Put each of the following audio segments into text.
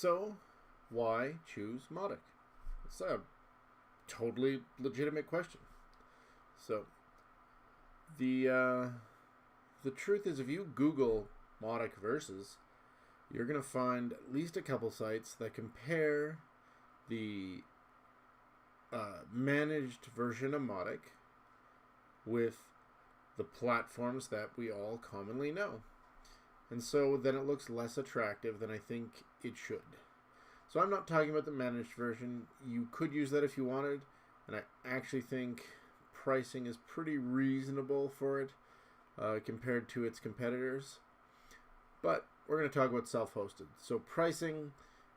So, why choose Mautic? It's a totally legitimate question. So, the truth is, if you Google Mautic versus, you're going to find at least a couple sites that compare the managed version of Mautic with the platforms that we all commonly know. And so then it looks less attractive than I think it should. So I'm not talking about the managed version. You could use that if you wanted, and I actually think pricing is pretty reasonable for it compared to its competitors. But we're going to talk about self-hosted. So pricing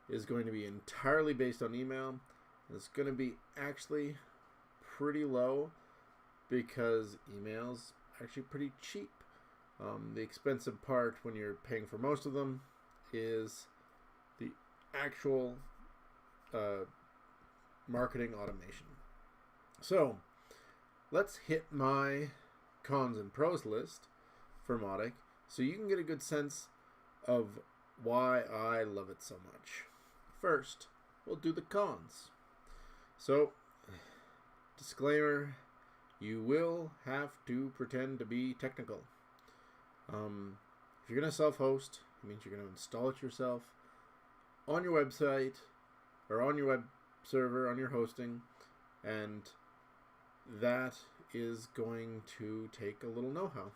is going to be entirely based on email. It's going to be actually pretty low because email's actually pretty cheap. The expensive part when you're paying for most of them is the actual marketing automation. So let's hit my cons and pros list for Mautic so you can get a good sense of why I love it so much. First, we'll do the cons. So, disclaimer, you will have to pretend to be technical. If you're going to self-host, it means you're going to install it yourself on your website or on your web server, on your hosting, and that is going to take a little know-how.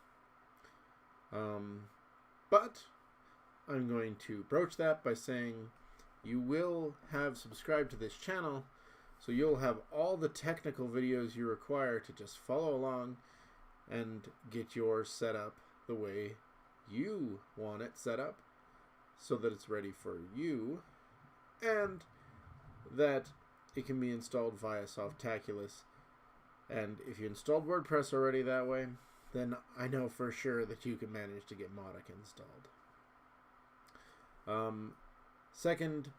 But I'm going to broach that by saying you will have subscribed to this channel, so you'll have all the technical videos you require to just follow along and get yours set up the way you want it set up so that it's ready for you and that it can be installed via Softaculous. And if you installed WordPress already that way, then I know for sure that you can manage to get Mautic installed. Second,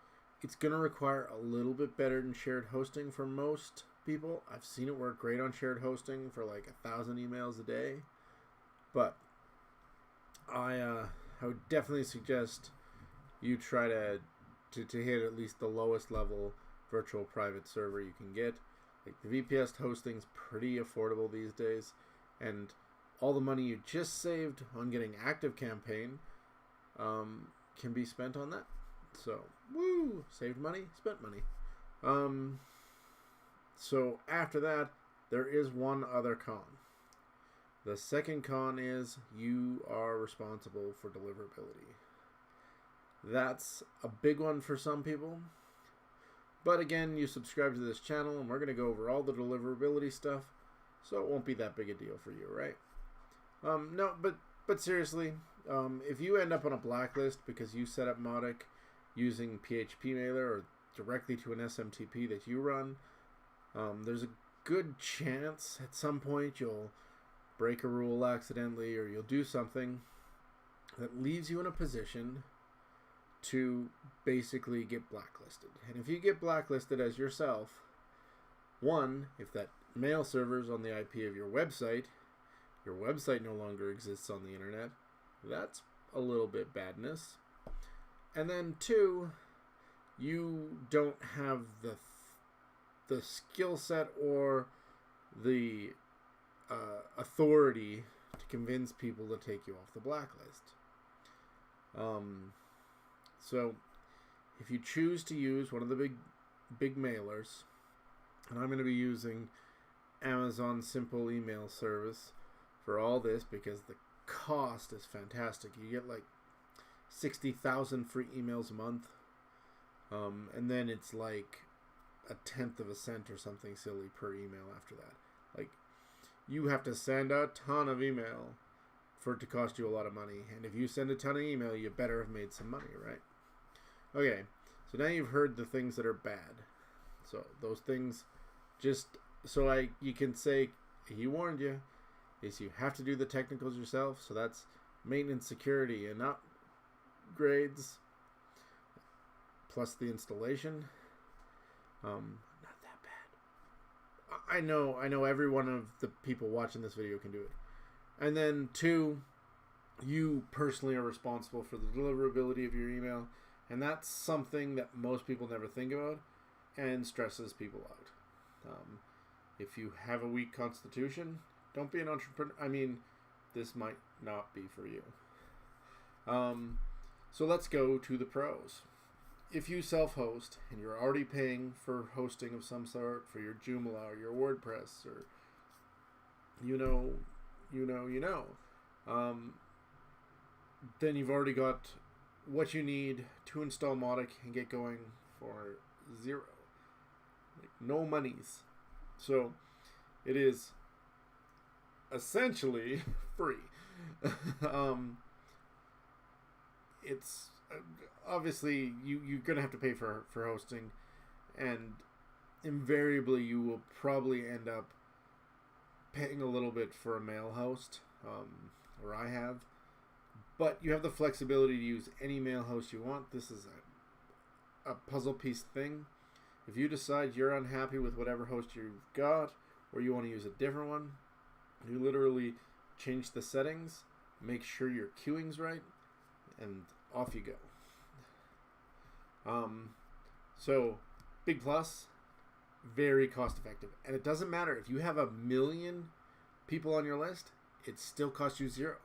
it's going to require a little bit better than shared hosting for most people. I've seen it work great on shared hosting for like 1,000 emails a day. But I would definitely suggest you try to hit at least the lowest level virtual private server you can get. Like the VPS hosting's pretty affordable these days, and all the money you just saved on getting ActiveCampaign can be spent on that. So, woo! Saved money, spent money. So after that, there is one other con. The second con is you are responsible for deliverability. That's a big one for some people. But again, you subscribe to this channel and we're going to go over all the deliverability stuff, so it won't be that big a deal for you, right? No, but seriously, if you end up on a blacklist because you set up Mautic using PHP Mailer or directly to an SMTP that you run, there's a good chance at some point you'll break a rule accidentally or you'll do something that leaves you in a position to basically get blacklisted. And if you get blacklisted as yourself, one, if that mail server's on the IP of your website no longer exists on the internet, that's a little bit badness. And then two, you don't have the skill set or the authority to convince people to take you off the blacklist. So if you choose to use one of the big mailers, and I'm going to be using Amazon Simple Email Service for all this because the cost is fantastic. You get like 60,000 free emails a month, and then it's like 1/10 of a cent or something silly per email after that. Like, you have to send a ton of email for it to cost you a lot of money, and if you send a ton of email, you better have made some money, right? Okay, so now you've heard the things that are bad. So those things, just so you can say, he warned you, is you have to do the technicals yourself. So that's maintenance, security, and upgrades, plus the installation. Not that bad. I know every one of the people watching this video can do it. And then two, you personally are responsible for the deliverability of your email And that's something that most people never think about and stresses people out. If you have a weak constitution, don't be an entrepreneur. I mean, this might not be for you. So let's go to the pros. If you self-host and you're already paying for hosting of some sort for your Joomla or your WordPress or then you've already got what you need to install Mautic and get going for zero. Like, no monies. So it is essentially free. It's obviously you're gonna have to pay for hosting, and invariably you will probably end up paying a little bit for a mail host, or I have, but you have the flexibility to use any mail host you want. This is a puzzle piece thing. If you decide you're unhappy with whatever host you've got, or you want to use a different one, you literally change the settings, make sure your queuing's right, and off you go. So big plus, very cost effective. And it doesn't matter if you have 1 million people on your list, it still costs you zero.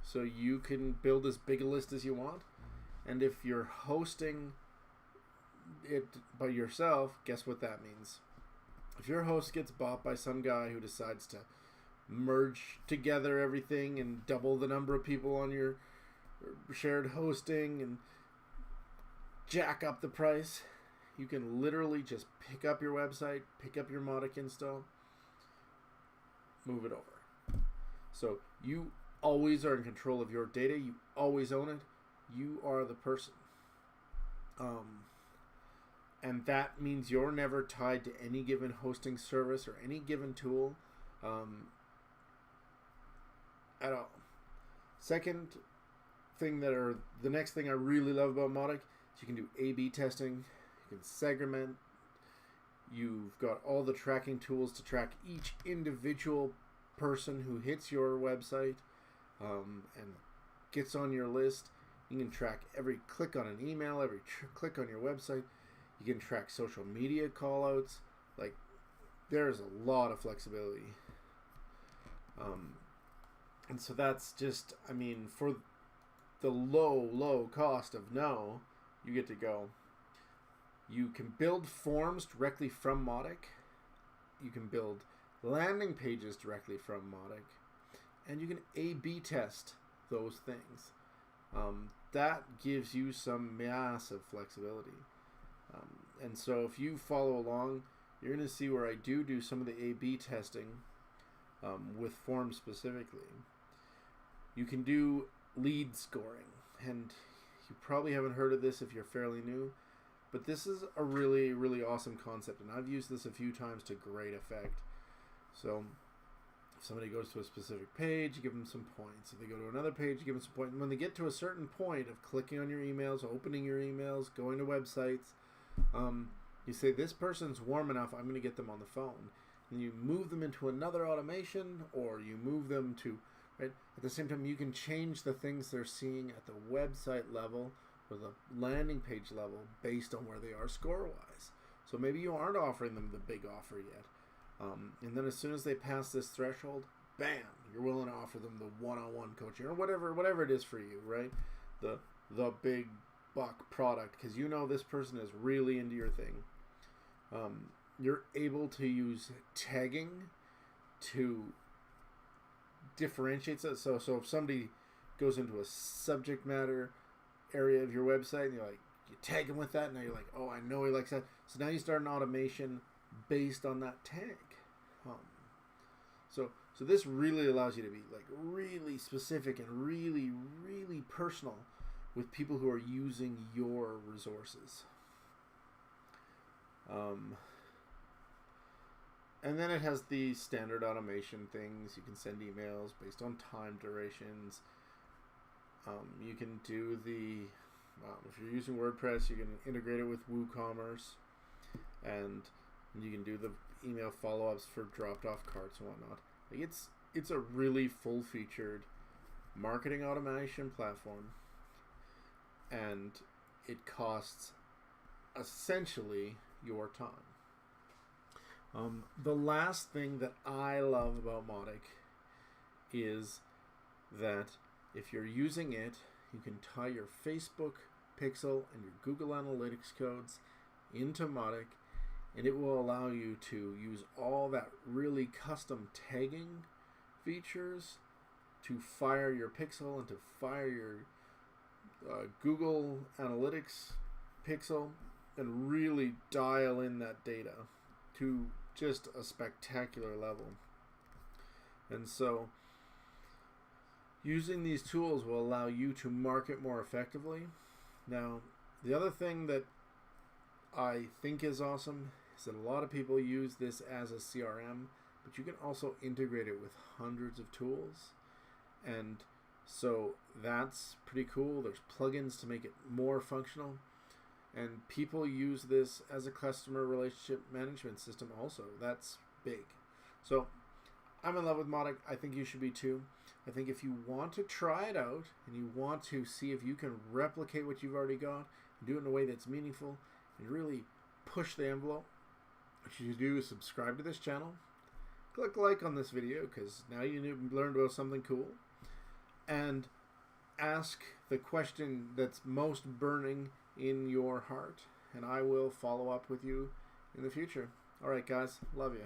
So you can build as big a list as you want. And if you're hosting it by yourself, guess what that means? If your host gets bought by some guy who decides to merge together everything and double the number of people on your shared hosting and jack up the price, you can literally just pick up your website, pick up your Mautic install, move it over. So you always are in control of your data. You always own it. You are the person. And that means you're never tied to any given hosting service or any given tool at all. Second thing the next thing I really love about Mautic is you can do A/B testing. You can segment. You've got all the tracking tools to track each individual person who hits your website and gets on your list. You can track every click on an email, every click on your website. You can track social media callouts. Like, there's a lot of flexibility. And so that's just, I mean, for the low cost of no, you get to go. You can build forms directly from Mautic. You can build landing pages directly from Mautic. And you can A/B test those things. That gives you some massive flexibility. And so if you follow along, you're going to see where I do some of the A/B testing with forms specifically. You can do lead scoring. And you probably haven't heard of this if you're fairly new. But this is a really, really awesome concept. And I've used this a few times to great effect. So if somebody goes to a specific page, you give them some points. If they go to another page, you give them some points. And when they get to a certain point of clicking on your emails, opening your emails, going to websites, you say, this person's warm enough, I'm going to get them on the phone. And you move them into another automation, or you move them to, right? At the same time, you can change the things they're seeing at the website level or the landing page level based on where they are score-wise. So maybe you aren't offering them the big offer yet. And then as soon as they pass this threshold, bam, you're willing to offer them the one-on-one coaching or whatever it is for you, right? The big buck product, because you know this person is really into your thing. You're able to use tagging to differentiate it. So if somebody goes into a subject matter area of your website and you tag him with that, and now you're like, oh, I know he likes that. So now you start an automation based on that tag. So this really allows you to be like really specific and really, really personal with people who are using your resources. And then it has the standard automation things. You can send emails based on time durations. You can do if you're using WordPress, you can integrate it with WooCommerce, and you can do the email follow-ups for dropped-off carts and whatnot. Like, it's a really full-featured marketing automation platform. and it costs essentially your time. The last thing that I love about Mautic is that if you're using it, you can tie your Facebook pixel and your Google Analytics codes into Mautic, and it will allow you to use all that really custom tagging features to fire your pixel and to fire your Google Analytics pixel and really dial in that data to just a spectacular level. And so using these tools will allow you to market more effectively. Now, the other thing that I think is awesome is that a lot of people use this as a CRM, but you can also integrate it with hundreds of tools. And so that's pretty cool. There's plugins to make it more functional. And people use this as a customer relationship management system also. That's big. So I'm in love with Mautic. I think you should be too. I think if you want to try it out and you want to see if you can replicate what you've already got and do it in a way that's meaningful and really push the envelope, what you do is subscribe to this channel. Click like on this video because now you learned about something cool. And ask the question that's most burning in your heart, and I will follow up with you in the future. All right, guys, love you.